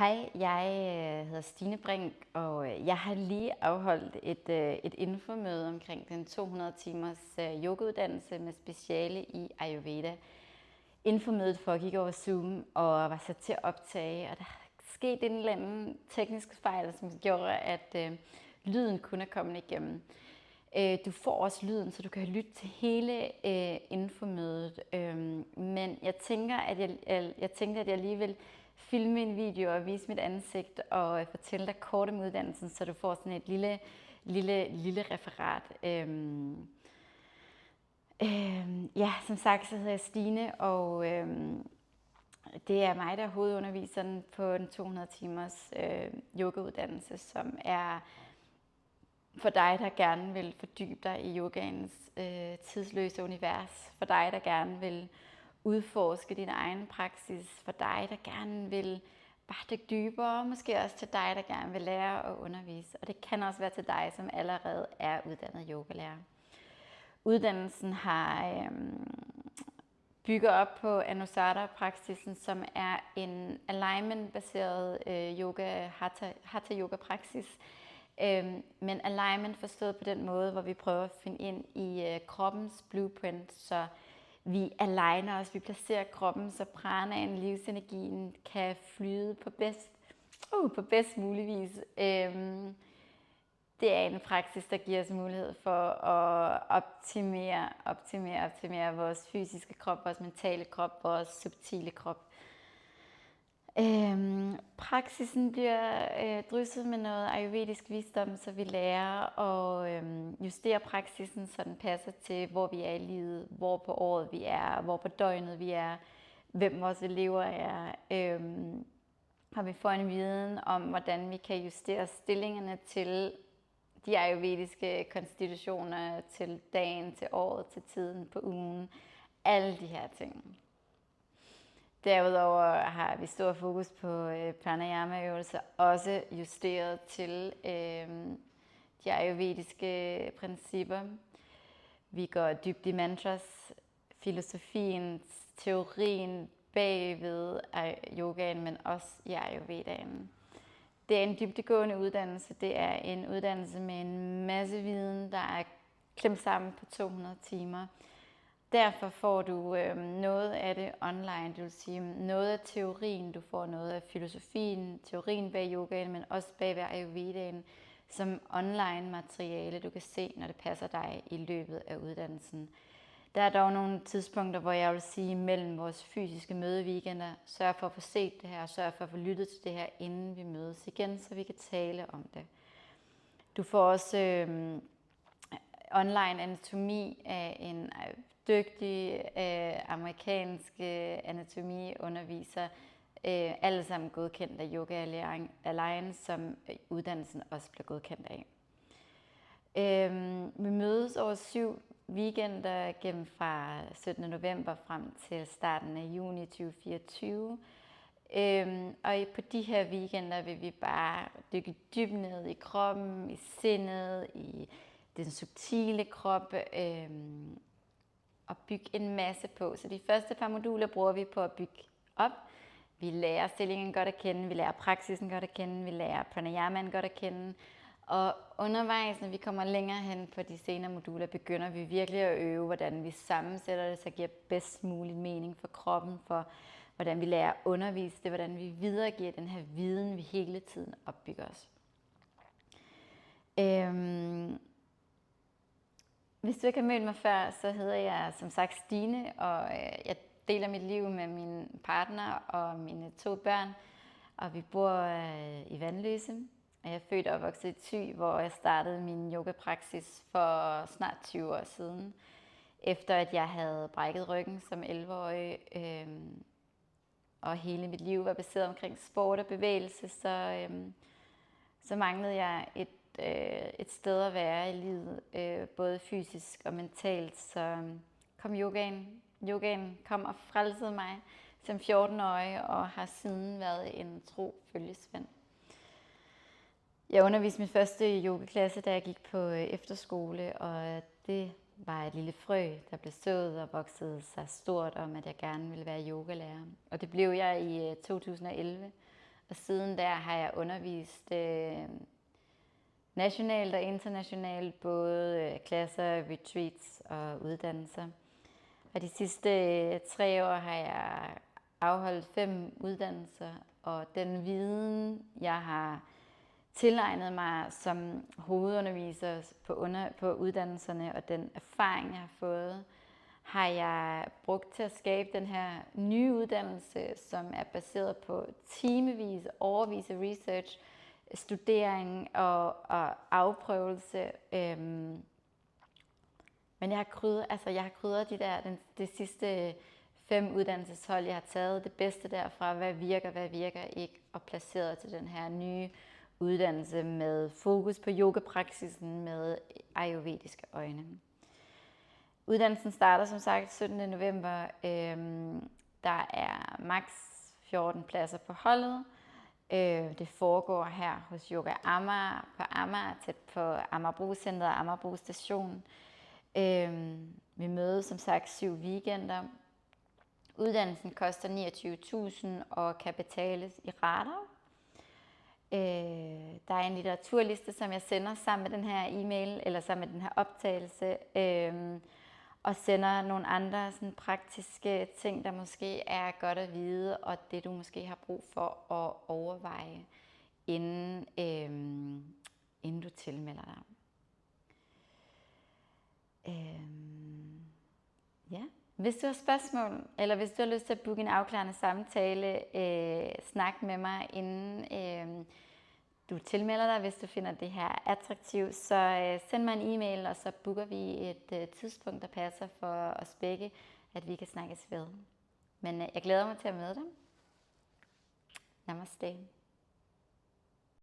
Hej, jeg hedder Stine Brink, og jeg har lige afholdt et infomøde omkring den 200 timers yogauddannelse med speciale i Ayurveda. Infomødet foregik over Zoom og var sat til at optage, og der skete en eller anden teknisk fejl, som gjorde, at lyden kunne komme igennem. Du får også lyden, så du kan lytte til hele infomødet, men jeg tænker, at jeg lige vil filme en video og vise mit ansigt og fortælle dig kort om uddannelsen, så du får sådan et lille referat. Ja, som sagt, så hedder jeg Stine, og det er mig, der er hovedunderviseren på den 200 timers yogauddannelse, som er for dig, der gerne vil fordybe dig i yogaens tidsløse univers, for dig, der gerne vil udforske din egen praksis, for dig, der gerne vil bare dykke dybere, måske også til dig, der gerne vil lære at undervise. Og det kan også være til dig, som allerede er uddannet yogalærer. Uddannelsen har bygger op på Anusara-praksisen, som er en alignment-baseret hatha yoga-praksis. Men alignment forstået på den måde, hvor vi prøver at finde ind i kroppens blueprint, så vi aligner os, vi placerer kroppen, så pranaen, livsenergien, kan flyde på bedst mulig vis. Det er en praksis, der giver os mulighed for at optimere vores fysiske krop, vores mentale krop, vores subtile krop. Praksisen bliver drysset med noget ayurvedisk visdom, så vi lærer at justere praksisen, så den passer til, hvor vi er i livet, hvor på året vi er, hvor på døgnet vi er, hvem vores elever er. Og vi får en viden om, hvordan vi kan justere stillingerne til de ayurvediske konstitutioner, til dagen, til året, til tiden, på ugen. Alle de her ting. Derudover har vi stor fokus på pranayama-øvelser, også justeret til de ayurvediske principper. Vi går dybt i mantras, filosofien, teorien bagved yogaen, men også i ayurvedaen. Det er en dybdegående uddannelse. Det er en uddannelse med en masse viden, der er klemt sammen på 200 timer. Derfor får du noget af det online, det vil sige noget af teorien, du får noget af filosofien, teorien bag yogaen, men også bag ayurvedaen, som online materiale, du kan se, når det passer dig i løbet af uddannelsen. Der er dog nogle tidspunkter, hvor jeg vil sige, mellem vores fysiske mødeweekender, sørg for at få set det her, sørg for at få lyttet til det her, inden vi mødes igen, så vi kan tale om det. Du får også online anatomi af en dygtig amerikansk anatomiunderviser, alle sammen godkendt af Yoga Alliance, som uddannelsen også bliver godkendt af. Vi mødes over 7 weekender gennem fra 17. november frem til starten af juni 2024. Og på de her weekender vil vi bare dykke dybt ned i kroppen, i sindet, i den subtile krop, og bygge en masse på. Så de første par moduler bruger vi på at bygge op. Vi lærer stillingen godt at kende, vi lærer praksisen godt at kende, vi lærer pranayamaen godt at kende. Og undervejs, når vi kommer længere hen på de senere moduler, begynder vi virkelig at øve, hvordan vi sammensætter det, så giver bedst mulig mening for kroppen, for hvordan vi lærer at undervise det, hvordan vi videregiver den her viden, vi hele tiden opbygger os. Hvis du ikke har mødt mig før, så hedder jeg som sagt Stine, og jeg deler mit liv med min partner og mine 2 børn, og vi bor i Vanløse. Jeg er født og opvokset i Thy, hvor jeg startede min yogapraksis for snart 20 år siden, efter at jeg havde brækket ryggen som 11-årig, og hele mit liv var baseret omkring sport og bevægelse, så manglede jeg et sted at være i livet, både fysisk og mentalt, så kom yogaen. Yogaen kom og frelsede mig som 14-årig, og har siden været en tro følgesvend. Jeg underviste min første yogaklasse, da jeg gik på efterskole, og det var et lille frø, der blev sået og voksede sig stort om, at jeg gerne ville være yogalærer. Og det blev jeg i 2011. Og siden der har jeg undervist nationalt og internationalt, både klasser, retreats og uddannelser. Og de sidste 3 år har jeg afholdt 5 uddannelser, og den viden, jeg har tilegnet mig som hovedunderviser på uddannelserne, og den erfaring, jeg har fået, har jeg brugt til at skabe den her nye uddannelse, som er baseret på timevis, årevis af research, studering og afprøvelse. Men jeg har krydret de sidste 5 uddannelseshold, jeg har taget det bedste derfra, hvad virker ikke, og placeret til den her nye uddannelse med fokus på yogapraksisen med ayurvediske øjne. Uddannelsen starter som sagt 17. november. Der er maks 14 pladser på holdet. Det foregår her hos Yoga Amager på Amager, tæt på Amagerbro Center og Amagerbro Station. Vi mødes som sagt 7 weekender. Uddannelsen koster 29.000 og kan betales i rater. Der er en litteraturliste, som jeg sender sammen med den her e-mail, eller sammen med den her optagelse, og sender nogle andre sådan praktiske ting, der måske er godt at vide, og det du måske har brug for at overveje, inden du tilmelder dig. Ja. Hvis du har spørgsmål, eller hvis du har lyst til at booke en afklarende samtale, snak med mig, inden du tilmelder dig, hvis du finder det her attraktivt, så send mig en e-mail, og så booker vi et tidspunkt, der passer for os begge, at vi kan snakkes ved. Men jeg glæder mig til at møde dig. Namaste.